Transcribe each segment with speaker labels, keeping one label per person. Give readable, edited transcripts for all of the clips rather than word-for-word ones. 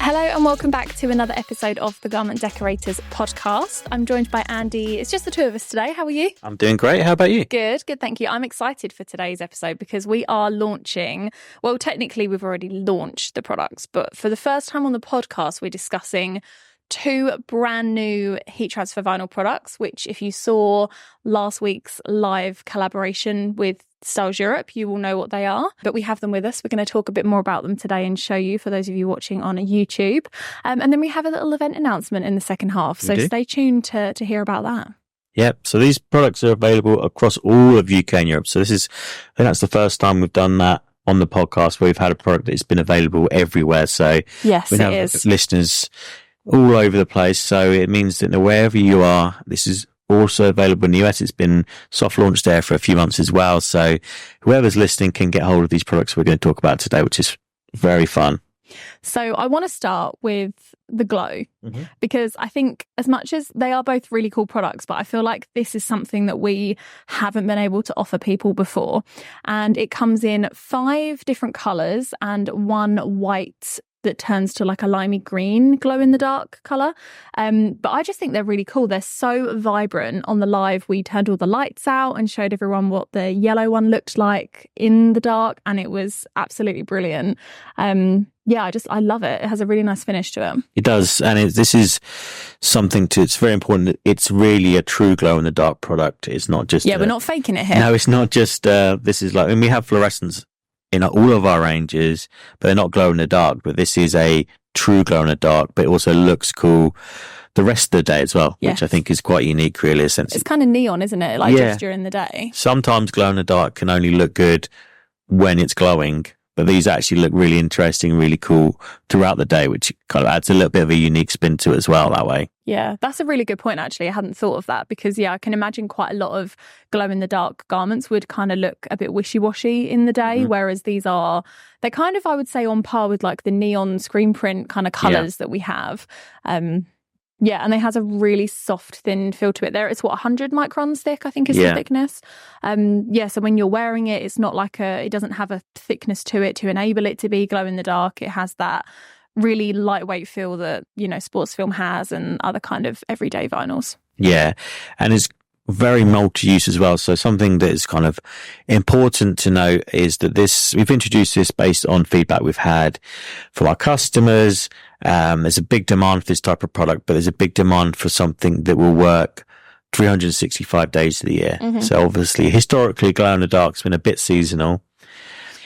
Speaker 1: Hello and welcome back to another episode of the Garment Decorators podcast. I'm joined by Andy. It's just the two of us today. How are you?
Speaker 2: I'm doing great. How about you?
Speaker 1: Good, thank you. I'm excited for today's episode because we are launching, well, technically we've already launched the products, but for the first time on the podcast, we're discussing two brand new heat transfer vinyl products, which if you saw last week's live collaboration with Stahls UK, you will know what they are, but we have them with us. We're going to talk a bit more about them today and show you for those of you watching on YouTube. And then we have a little event announcement in the second half. So stay tuned to hear about that.
Speaker 2: Yep. So these products are available across all of UK and Europe. So I think that's the first time we've done that on the podcast where we've had a product that's been available everywhere. So
Speaker 1: yes,
Speaker 2: we have listeners all over the place. So it means that wherever you are, this is also available in the US. It's been soft launched there for a few months as well. So whoever's listening can get hold of these products we're going to talk about today, which is very fun.
Speaker 1: So I want to start with the glow because I think as much as they are both really cool products, but I feel like this is something that we haven't been able to offer people before. And it comes in 5 different colours and one white that turns to like a limey green glow in the dark colour. But I just think they're really cool. They're so vibrant. On the live, we turned all the lights out and showed everyone what the yellow one looked like in the dark, and it was absolutely brilliant. I love it. It has a really nice finish to it.
Speaker 2: It does. And this is something it's very important that it's really a true glow in the dark product. It's not just...
Speaker 1: we're not faking it here.
Speaker 2: No, it's not just, this is like, and we have fluorescence in all of our ranges, but they're not glow in the dark. But this is a true glow in the dark, but it also looks cool the rest of the day as well, which I think is quite unique, really. It's
Speaker 1: kind of neon, isn't it? Just during the day.
Speaker 2: Sometimes glow in the dark can only look good when it's glowing, but these actually look really interesting, really cool throughout the day, which kind of adds a little bit of a unique spin to it as well that way.
Speaker 1: Yeah, that's a really good point, actually. I hadn't thought of that because, I can imagine quite a lot of glow-in-the-dark garments would kind of look a bit wishy-washy in the day, whereas they're kind of, I would say, on par with like the neon screen print kind of colours that we have. And they has a really soft, thin feel to it. It's 100 microns thick, I think is the thickness. So when you're wearing it, it's not like it doesn't have a thickness to it to enable it to be glow in the dark. It has that really lightweight feel that, sports film has and other kind of everyday vinyls. Yeah.
Speaker 2: And it's very multi-use as well. So something that is kind of important to know is that we've introduced this based on feedback we've had from our customers. There's a big demand for this type of product, but there's a big demand for something that will work 365 days of the year. So obviously, historically, glow in the dark's been a bit seasonal.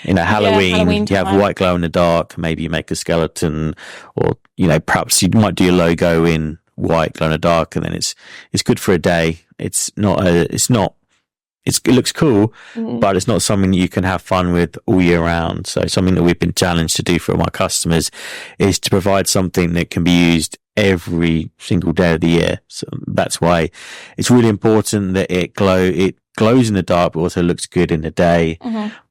Speaker 2: Halloween you have white glow in the dark. Maybe you make a skeleton, or perhaps you might do your logo in white glow in the dark, and then it's good for a day. It looks cool, but it's not something that you can have fun with all year round. So something that we've been challenged to do for my customers is to provide something that can be used every single day of the year. So that's why it's really important that it glows in the dark, but also looks good in the day.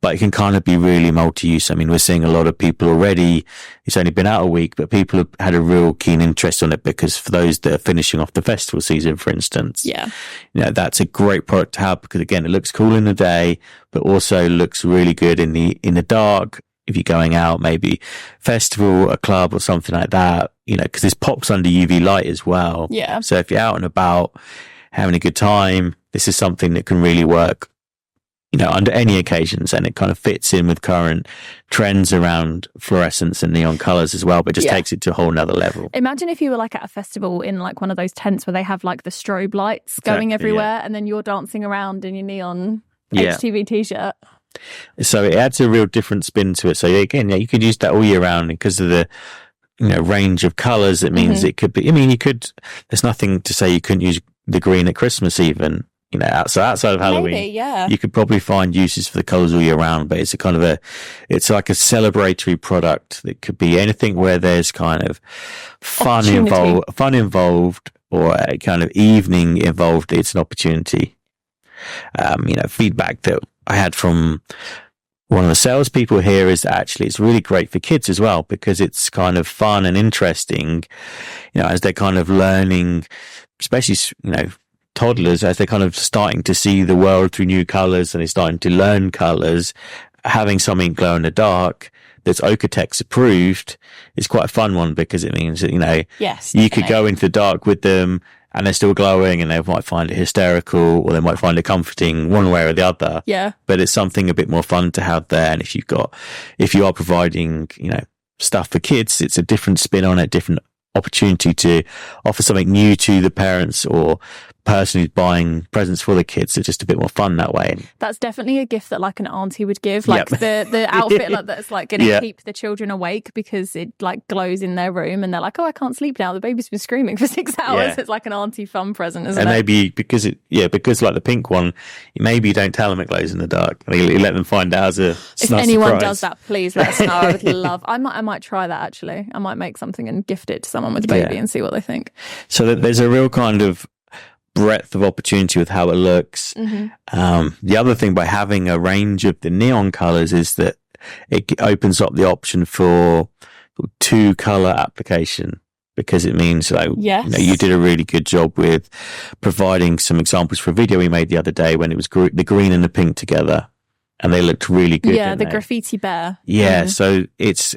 Speaker 2: But it can kind of be really multi-use. I mean, we're seeing a lot of people already. It's only been out a week, but people have had a real keen interest on it because for those that are finishing off the festival season, for instance, that's a great product to have because again, it looks cool in the day, but also looks really good in the dark. If you're going out, maybe festival, a club or something like that, because this pops under UV light as well.
Speaker 1: Yeah.
Speaker 2: So if you're out and about having a good time, this is something that can really work, under any occasions, and it kind of fits in with current trends around fluorescence and neon colours as well, but just takes it to a whole nother level.
Speaker 1: Imagine if you were like at a festival in like one of those tents where they have like the strobe lights going everywhere and then you're dancing around in your neon HTV t-shirt.
Speaker 2: So it adds a real different spin to it. So again, you could use that all year round because of the range of colours. It means it could be, there's nothing to say you couldn't use the green at Christmas even, outside of Halloween.
Speaker 1: Maybe,
Speaker 2: you could probably find uses for the colours all year round, but it's it's like a celebratory product that could be anything where there's kind of fun involved or a kind of evening involved. It's an opportunity. Feedback that I had from one of the salespeople here is that actually it's really great for kids as well because it's kind of fun and interesting, as they're kind of learning, especially, toddlers, as they're kind of starting to see the world through new colours and they're starting to learn colours, having something glow in the dark that's Okotex approved is quite a fun one, because it means that, you know,
Speaker 1: yes,
Speaker 2: you could go into the dark with them and they're still glowing, and they might find it hysterical, or they might find it comforting one way or the other.
Speaker 1: Yeah.
Speaker 2: But it's something a bit more fun to have there. And if you are providing, you know, stuff for kids, it's a different spin on it, different opportunity to offer something new to the parents or person who's buying presents for the kids. It's just a bit more fun that way.
Speaker 1: That's definitely a gift that like an auntie would give, like the outfit like that's like going to keep the children awake because it like glows in their room, and they're like, oh, I can't sleep now, the baby's been screaming for 6 hours. It's like an auntie fun present, isn't it?
Speaker 2: And maybe because like the pink one, maybe you don't tell them it glows in the dark, you let them find out as a
Speaker 1: if anyone does that, please let us know. I would love, I might try that actually. I might make something and gift it to someone with a baby and see what they think.
Speaker 2: So there's a real kind of breadth of opportunity with how it looks. The other thing by having a range of the neon colors is that it opens up the option for 2-color application, because it means like, you know, you did a really good job with providing some examples for a video we made the other day when it was the green and the pink together, and they looked really good.
Speaker 1: Yeah, the graffiti bear.
Speaker 2: Yeah, so it's,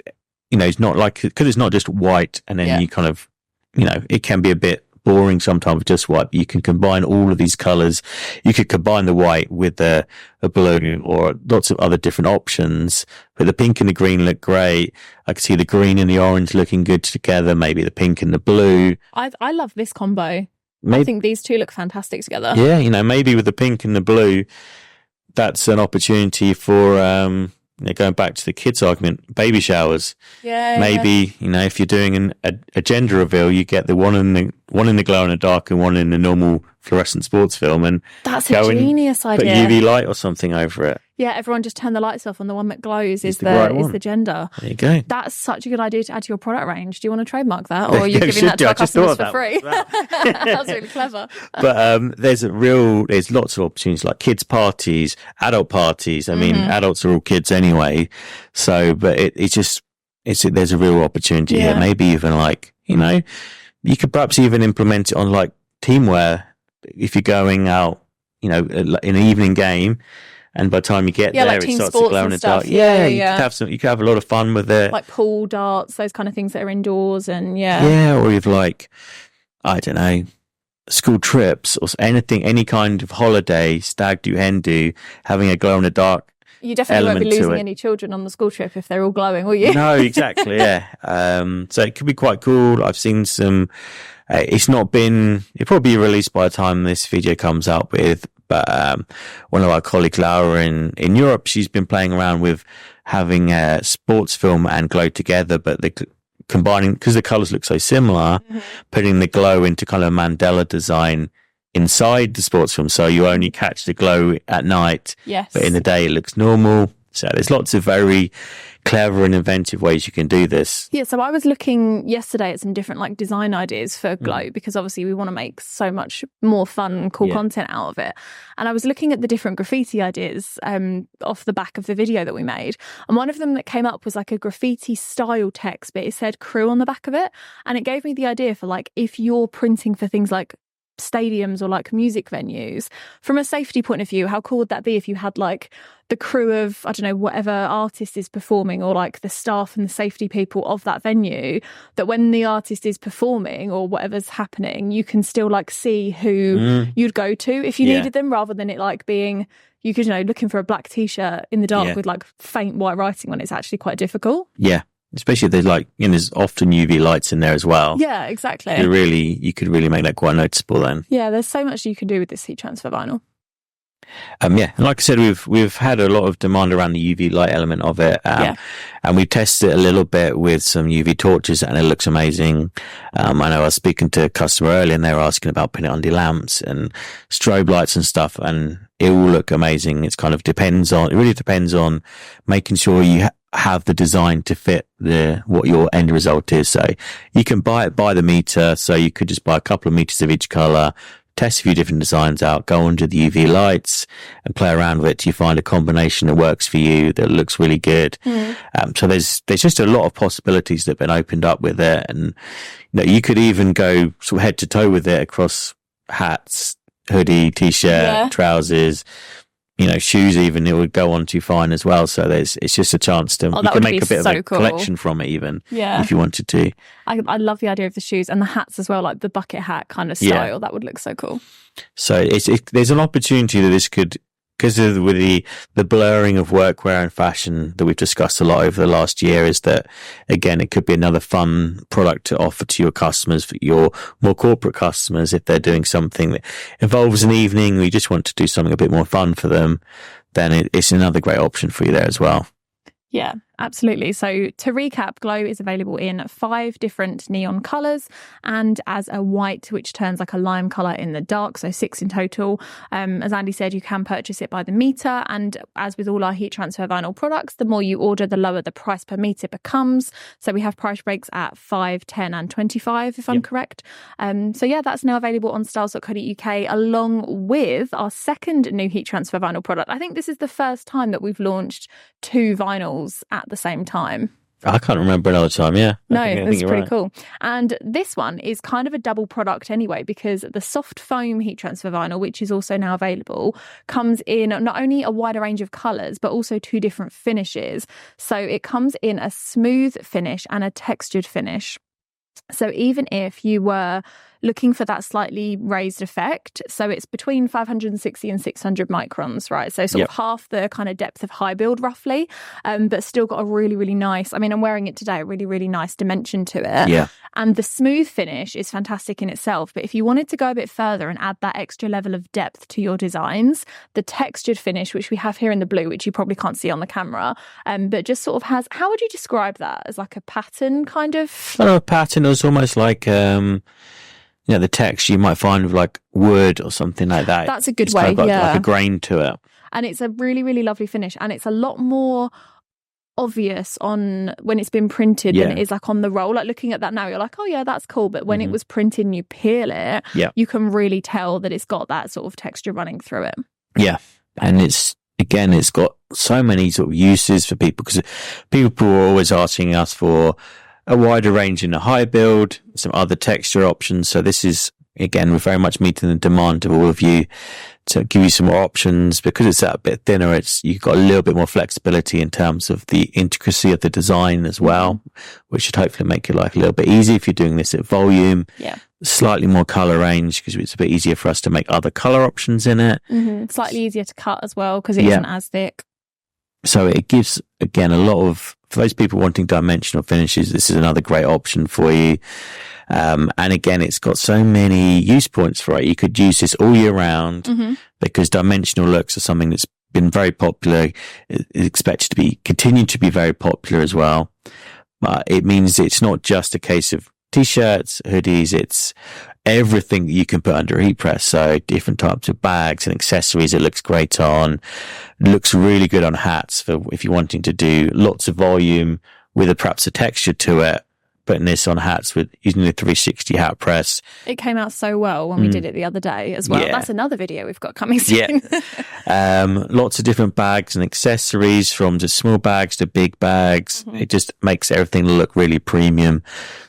Speaker 2: you know, it's not like, because it's not just white and then you kind of, you know, it can be a bit boring sometimes with just white. You can combine all of these colors. You could combine the white with a blue or lots of other different options, but the pink and the green look great. I can see the green and the orange looking good together, maybe the pink and the blue.
Speaker 1: I love this combo. I think these two look fantastic together.
Speaker 2: Yeah, you know, maybe with the pink and the blue, that's an opportunity for going back to the kids argument, baby showers. Maybe you know, if you're doing a gender reveal, you get the one in the glow in the dark and one in the normal fluorescent sports film, and
Speaker 1: that's a genius idea.
Speaker 2: Put UV light or something over it.
Speaker 1: Yeah, everyone just turn the lights off, and the one that glows is the gender.
Speaker 2: There you go.
Speaker 1: That's such a good idea to add to your product range. Do you want to trademark that, or are you giving that to our customers for free? That's really clever.
Speaker 2: But there's lots of opportunities like kids parties, adult parties. I mean, adults are all kids anyway. So, but there's a real opportunity here. Maybe even like, you know, you could perhaps even implement it on like teamwear if you're going out, you know, in an evening game. And by the time you get there,
Speaker 1: like
Speaker 2: it starts to glow in the dark. You could have a lot of fun with it.
Speaker 1: Like pool darts, those kind of things that are indoors, and
Speaker 2: or you've like, I don't know, school trips or anything, any kind of holiday, stag do, hen do, having a glow in the dark.
Speaker 1: You definitely won't be losing any children on the school trip if they're all glowing, will you?
Speaker 2: No, exactly. So it could be quite cool. I've seen some. It'll probably be released by the time this video comes out but one of our colleagues, Laura, in Europe, she's been playing around with having a sports film and glow together, but they combining, because the colors look so similar, putting the glow into kind of a Mandela design inside the sports film. So you only catch the glow at night, but in the day it looks normal. So there's lots of very clever and inventive ways you can do this.
Speaker 1: Yeah, so I was looking yesterday at some different like design ideas for glow, because obviously we want to make so much more fun and cool content out of it. And I was looking at the different graffiti ideas off the back of the video that we made. And one of them that came up was like a graffiti style text, but it said crew on the back of it. And it gave me the idea for like, if you're printing for things like stadiums or like music venues, from a safety point of view, how cool would that be if you had like the crew of, I don't know, whatever artist is performing, or like the staff and the safety people of that venue, that when the artist is performing or whatever's happening, you can still like see who you'd go to if you needed them, rather than it like being, you could, you know, looking for a black t-shirt in the dark with like faint white writing when it's actually quite difficult.
Speaker 2: Especially if there's like, you know, there's often UV lights in there as well.
Speaker 1: Yeah, exactly.
Speaker 2: You could really make that quite noticeable then.
Speaker 1: Yeah, there's so much you can do with this heat transfer vinyl.
Speaker 2: And like I said, we've had a lot of demand around the UV light element of it. And we've tested it a little bit with some UV torches, and it looks amazing. I know I was speaking to a customer earlier, and they were asking about putting it under lamps and strobe lights and stuff, and it will look amazing. It really depends on making sure you have the design to fit what your end result is. So you can buy it by the meter. So you could just buy a couple of meters of each color, test a few different designs out, go under the UV lights and play around with it till you find a combination that works for you, that looks really good. So there's just a lot of possibilities that have been opened up with it. And you know, you could even go sort of head to toe with it across hats, hoodie, t-shirt, trousers, shoes even, it would go on too fine as well. So it's just a chance to, you can make a bit of a collection from it even, if you wanted to.
Speaker 1: I love the idea of the shoes and the hats as well, like the bucket hat kind of style. That would look so cool.
Speaker 2: So there's an opportunity that this could, because of with the blurring of workwear and fashion that we've discussed a lot over the last year, is that, again, it could be another fun product to offer to your customers, for your more corporate customers, if they're doing something that involves an evening, or you just want to do something a bit more fun for them, then it's another great option for you there as well.
Speaker 1: Yeah, absolutely. So to recap, Glow is available in 5 different neon colours and as a white, which turns like a lime colour in the dark, so 6 in total. As Andy said, you can purchase it by the metre, and as with all our heat transfer vinyl products, the more you order, the lower the price per metre becomes. So we have price breaks at 5, 10 and 25, if I'm correct. So yeah, that's now available on Stahls.co.uk, along with our second new heat transfer vinyl product. I think this is the first time that we've launched 2 vinyls at the same time.
Speaker 2: I can't remember another time, I
Speaker 1: think it's pretty
Speaker 2: right.
Speaker 1: cool. And this one is kind of a double product anyway, because the Soft Foam heat transfer vinyl, which is also now available, comes in not only a wider range of colours, but also 2 different finishes. So it comes in a smooth finish and a textured finish. So even if you were looking for that slightly raised effect, so it's between 560 and 600 microns, right? So sort of half the kind of depth of high build roughly, but still got a really, really nice, I mean, I'm wearing it today, a really, really nice dimension to it.
Speaker 2: Yeah.
Speaker 1: And the smooth finish is fantastic in itself. But if you wanted to go a bit further and add that extra level of depth to your designs, the textured finish, which we have here in the blue, which you probably can't see on the camera, but just sort of has, how would you describe that? As like a pattern kind of?
Speaker 2: A pattern. It was almost like, the text you might find with like wood or something like that.
Speaker 1: That's a good
Speaker 2: it's
Speaker 1: way,
Speaker 2: kind of like a grain to it.
Speaker 1: And it's a really, really lovely finish. And it's a lot more obvious on when it's been printed than it is like on the roll. Like looking at that now, you're like, oh yeah, that's cool. But when it was printed and you peel it, you can really tell that it's got that sort of texture running through it. Yeah.
Speaker 2: And it's got so many sort of uses for people, because people are always asking us for a wider range in the high build, some other texture options. So this is, again, we're very much meeting the demand of all of you to give you some more options, because it's that bit thinner. You've got a little bit more flexibility in terms of the intricacy of the design as well, which should hopefully make your life a little bit easier if you're doing this at volume.
Speaker 1: Yeah.
Speaker 2: Slightly more color range, because it's a bit easier for us to make other color options in it.
Speaker 1: Slightly easier to cut as well, because it isn't as thick.
Speaker 2: So it gives, again, a lot of, for those people wanting dimensional finishes, this is another great option for you. And again, it's got so many use points for it. You could use this all year round, because dimensional looks are something that's been very popular. It's expected to continue to be very popular as well. But it means it's not just a case of t-shirts, hoodies, it's everything that you can put under a heat press. So different types of bags and accessories it looks great on. It looks really good on hats for if you're wanting to do lots of volume with perhaps a texture to it. Putting this on hats with using the 360 hat press.
Speaker 1: It came out so well when we did it the other day as well. That's another video we've got coming soon.
Speaker 2: Lots of different bags and accessories, from just small bags to big bags. It just makes everything look really premium.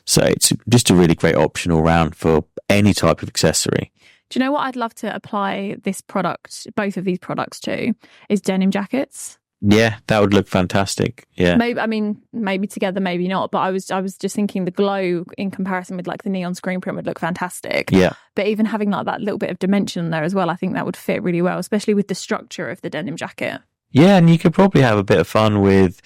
Speaker 2: So it's just a really great option all round for any type of accessory.
Speaker 1: Do you know what I'd love to apply this product, both of these products to, is denim jackets.
Speaker 2: Yeah, that would look fantastic. Yeah.
Speaker 1: Maybe together, maybe not. But I was just thinking the glow in comparison with like the neon screen print would look fantastic.
Speaker 2: Yeah.
Speaker 1: But even having like that little bit of dimension there as well, I think that would fit really well, especially with the structure of the denim jacket.
Speaker 2: Yeah, and you could probably have a bit of fun with,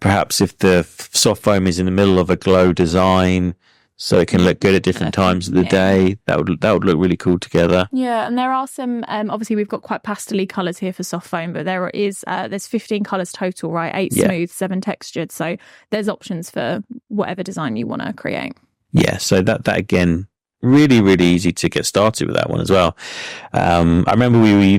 Speaker 2: perhaps if the soft foam is in the middle of a glow design, so it can look good at different times of the day. That would look really cool together.
Speaker 1: Yeah, and there are some, obviously we've got quite pastel-y colours here for soft foam, but there's 15 colours total, right? 8 smooth, 7 textured. So there's options for whatever design you want to create.
Speaker 2: Yeah, so that again, really, really easy to get started with that one as well. I remember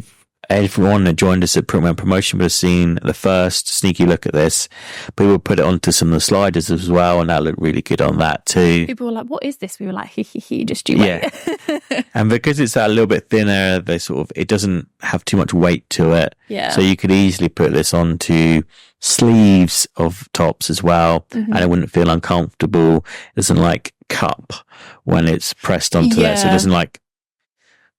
Speaker 2: everyone that joined us at Promotion would have seen the first sneaky look at this. People put it onto some of the sliders as well, and that looked really good on that too.
Speaker 1: People were like, what is this? We were like, just you wait.
Speaker 2: Yeah. And because it's a little bit thinner, it doesn't have too much weight to it.
Speaker 1: Yeah.
Speaker 2: So you could easily put this onto sleeves of tops as well, and it wouldn't feel uncomfortable. It doesn't cup when it's pressed onto there. So it doesn't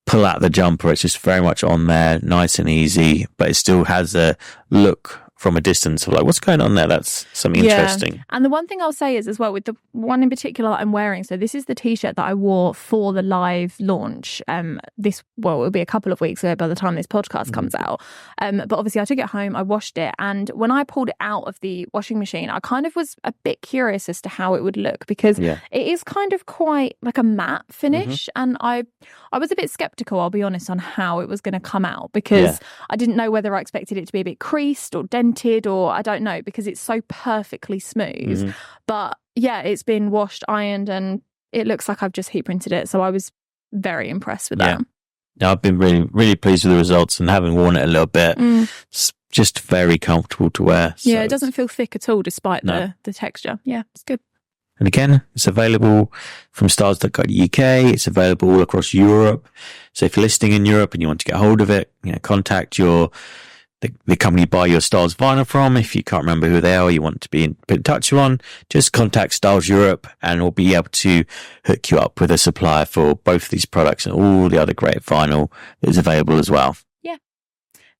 Speaker 2: pull out the jumper. It's just very much on there, nice and easy, but it still has a look from a distance of like, what's going on there? That's something interesting.
Speaker 1: And the one thing I'll say is as well, with the one in particular that I'm wearing, so this is the t-shirt that I wore for the live launch. It'll be a couple of weeks ago by the time this podcast comes out. But obviously I took it home, I washed it, and when I pulled it out of the washing machine, I kind of was a bit curious as to how it would look, because it is kind of quite like a matte finish, and I was a bit skeptical, I'll be honest, on how it was going to come out, because I didn't know whether I expected it to be a bit creased or dented, or I don't know, because it's so perfectly smooth. But yeah, it's been washed, ironed, and it looks like I've just heat printed it. So I was very impressed with that.
Speaker 2: Yeah, I've been really, really pleased with the results, and having worn it a little bit, it's just very comfortable to wear. So
Speaker 1: yeah, it doesn't feel thick at all, despite the texture. Yeah, it's good.
Speaker 2: And again, it's available from Stahls UK. It's available all across Europe. So if you're listening in Europe and you want to get hold of it, contact the company you buy your Stahls vinyl from. If you can't remember who they are, or you want to be put in touch with one, just contact Stahls Europe, and we'll be able to hook you up with a supplier for both of these products and all the other great vinyl that is available as well.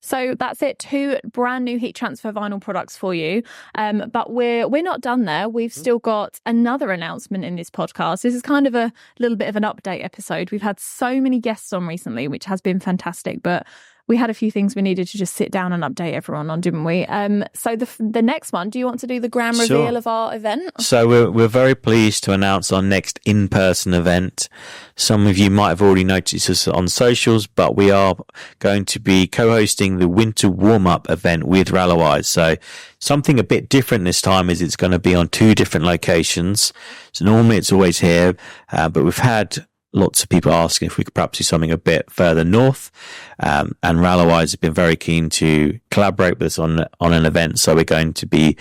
Speaker 1: So that's it. 2 brand new heat transfer vinyl products for you. But we're not done there. We've still got another announcement in this podcast. This is kind of a little bit of an update episode. We've had so many guests on recently, which has been fantastic, but we had a few things we needed to just sit down and update everyone on, didn't we? So the next one, do you want to do the grand reveal of our event?
Speaker 2: So we're very pleased to announce our next in-person event. Some of you might have already noticed us on socials, but we are going to be co-hosting the winter warm-up event with Rallowise. So something a bit different this time is it's going to be on 2 different locations. So normally it's always here, but we've had lots of people asking if we could perhaps do something a bit further north. And Rallowise has been very keen to collaborate with us on an event. So we're going to be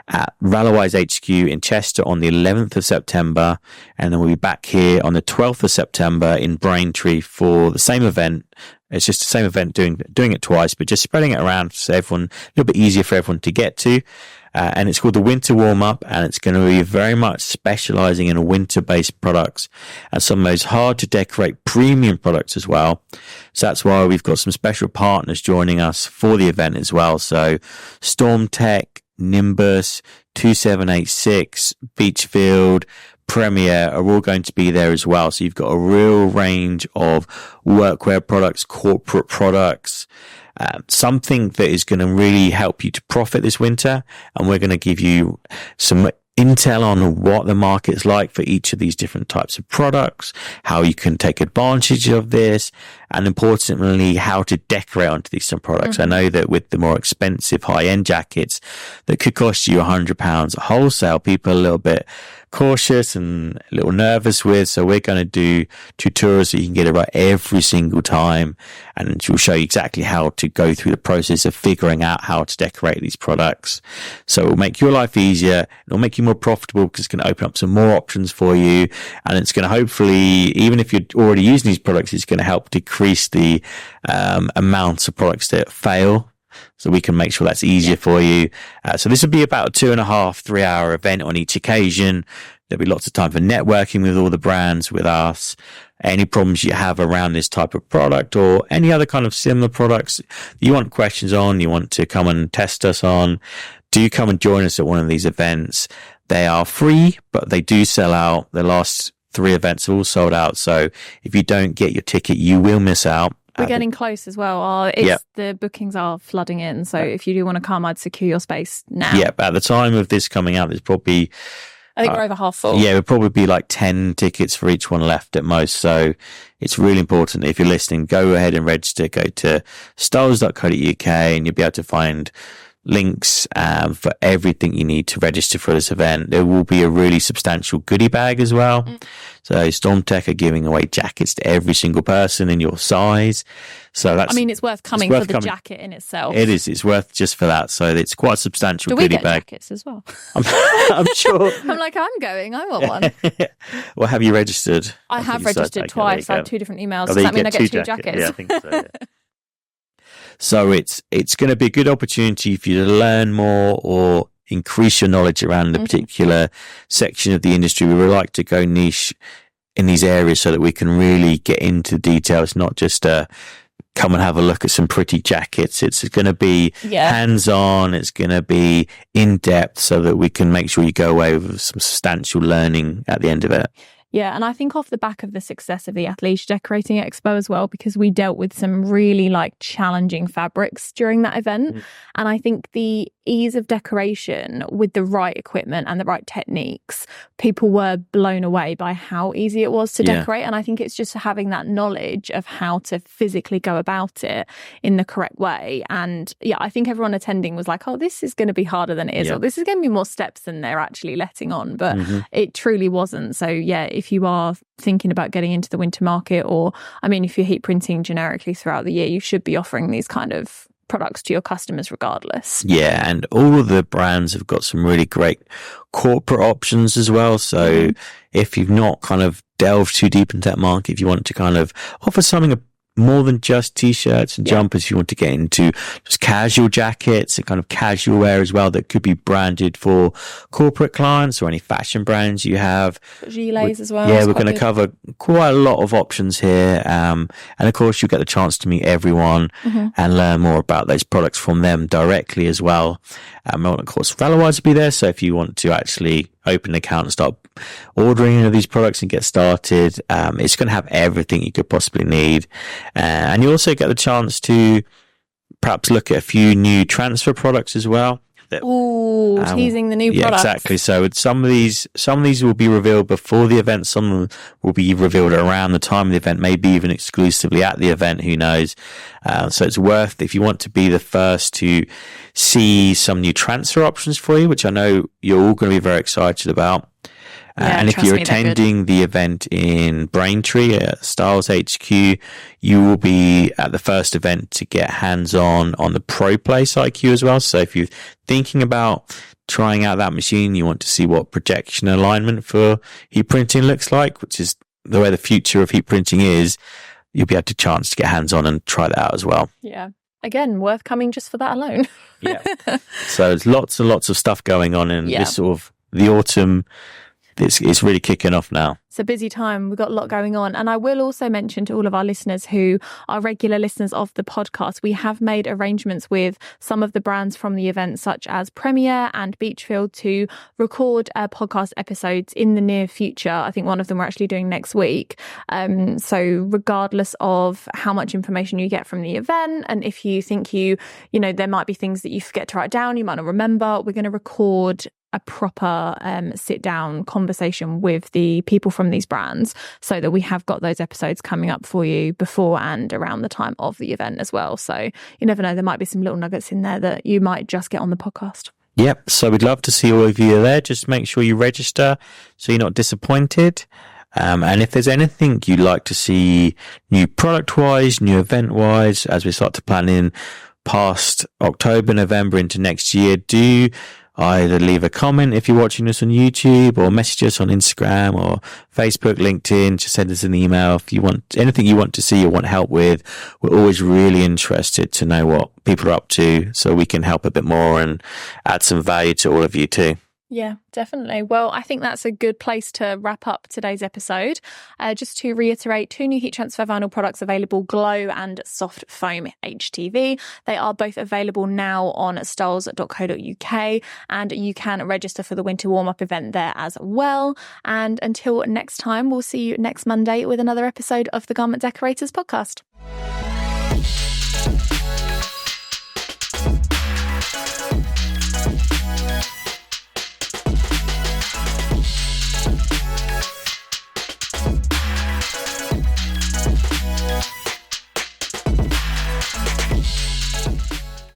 Speaker 2: at Rallowise HQ in Chester on the 11th of September. And then we'll be back here on the 12th of September in Braintree for the same event. It's just the same event, doing it twice, but just spreading it around so everyone, a little bit easier for everyone to get to. And it's called the Winter Warm-Up, and it's going to be very much specializing in winter-based products and some of those hard-to-decorate premium products as well. So that's why we've got some special partners joining us for the event as well. So Stormtech, Nimbus, 2786, Beachfield, Premier are all going to be there as well. So you've got a real range of workwear products, corporate products, something that is going to really help you to profit this winter. And we're going to give you some intel on what the market's like for each of these different types of products, how you can take advantage of this, and importantly, how to decorate onto these some products. I know that with the more expensive high-end jackets that could cost you £100 at wholesale, people are a little bit cautious and a little nervous with. So we're going to do tutorials so you can get it right every single time, and we'll show you exactly how to go through the process of figuring out how to decorate these products. So it will make your life easier. It'll make you more profitable because it's going to open up some more options for you, and it's going to hopefully, even if you're already using these products, it's going to help decrease the amounts of products that fail. So we can make sure that's easier for you. So this will be about a 2.5, 3 hour event on each occasion. There'll be lots of time for networking with all the brands, with us. Any problems you have around this type of product or any other kind of similar products you want questions on, you want to come and test us on, do come and join us at one of these events. They are free, but they do sell out. The last 3 events are all sold out. So if you don't get your ticket, you will miss out.
Speaker 1: We're getting close as well. The bookings are flooding in. So if you do want to come, I'd secure your space now.
Speaker 2: Yeah, at the time of this coming out, there's probably...
Speaker 1: I think we're over half full.
Speaker 2: Yeah, it'll probably be like 10 tickets for each one left at most. So it's really important. If you're listening, go ahead and register. Go to stahls.co.uk and you'll be able to find links for everything you need to register for this event. There will be a really substantial goodie bag as well. So Stormtech are giving away jackets to every single person in your size. So that's,
Speaker 1: it's worth coming for the jacket in itself.
Speaker 2: It is. It's worth just for that. So it's quite a substantial goodie bag.
Speaker 1: Do we get jackets as well?
Speaker 2: I'm sure.
Speaker 1: I'm like, I'm going. I want one.
Speaker 2: Well, have you registered?
Speaker 1: I have registered twice. I had 2 different emails. Does that mean I get 2 jackets?
Speaker 2: Yeah, I think so. Yeah. So it's going to be a good opportunity for you to learn more or increase your knowledge around the particular section of the industry. We would like to go niche in these areas so that we can really get into the details, not just come and have a look at some pretty jackets. It's going to be hands-on. It's going to be in-depth so that we can make sure you go away with some substantial learning at the end of it.
Speaker 1: Yeah, and I think off the back of the success of the Athleisure Decorating Expo as well, because we dealt with some really like challenging fabrics during that event. And I think the ease of decoration with the right equipment and the right techniques, people were blown away by how easy it was to decorate. And I think it's just having that knowledge of how to physically go about it in the correct way. And yeah, I think everyone attending was like, oh, this is going to be harder than it is, or this is going to be more steps than they're actually letting on. But it truly wasn't. So yeah, if you are thinking about getting into the winter market, or I mean, if you're heat printing generically throughout the year, you should be offering these kind of products to your customers regardless.
Speaker 2: Yeah, and all of the brands have got some really great corporate options as well. So if you've not kind of delved too deep into that market, if you want to kind of offer something more than just t-shirts and jumpers, if you want to get into just casual jackets and kind of casual wear as well that could be branded for corporate clients or any fashion brands you have.
Speaker 1: Gilets as well.
Speaker 2: Yeah, we're going to cover quite a lot of options here. And of course, you get the chance to meet everyone and learn more about those products from them directly as well. And of course, Valorwise will be there. So if you want to actually open an account and start ordering any of these products and get started, it's going to have everything you could possibly need. And you also get the chance to perhaps look at a few new transfer products as well.
Speaker 1: Ooh, teasing the new products.
Speaker 2: Yeah, exactly. So some of these will be revealed before the event. Some will be revealed around the time of the event, maybe even exclusively at the event. Who knows? So it's worth, if you want to be the first to see some new transfer options for you, which I know you're all going to be very excited about. And if you're attending the event in Braintree at Stahls HQ, you will be at the first event to get hands-on on the ProPlace IQ as well. So if you're thinking about trying out that machine, you want to see what projection alignment for heat printing looks like, which is the way the future of heat printing is, you'll be able to chance to get hands-on and try that out as well.
Speaker 1: Yeah. Again, worth coming just for that alone.
Speaker 2: Yeah. So there's lots and lots of stuff going on in this sort of the autumn. It's really kicking off now.
Speaker 1: It's a busy time. We've got a lot going on. And I will also mention to all of our listeners who are regular listeners of the podcast, we have made arrangements with some of the brands from the event, such as Premier and Beachfield, to record podcast episodes in the near future. I think one of them we're actually doing next week. So regardless of how much information you get from the event, and if you think there might be things that you forget to write down, you might not remember, we're going to record a proper sit-down conversation with the people from these brands so that we have got those episodes coming up for you before and around the time of the event as well. So you never know, there might be some little nuggets in there that you might just get on the podcast.
Speaker 2: Yep, so we'd love to see all of you there. Just make sure you register so you're not disappointed. And if there's anything you'd like to see new product-wise, new event-wise, as we start to plan in past October, November into next year, do either leave a comment if you're watching us on YouTube, or message us on Instagram or Facebook, LinkedIn. Just send us an email if you want anything you want to see or want help with. We're always really interested to know what people are up to so we can help a bit more and add some value to all of you too.
Speaker 1: Yeah, definitely. Well, I think that's a good place to wrap up today's episode. Just to reiterate, 2 new heat transfer vinyl products available, Glow and Soft Foam HTV. They are both available now on stahls.co.uk, and you can register for the winter warm-up event there as well. And until next time, we'll see you next Monday with another episode of the Garment Decorators podcast.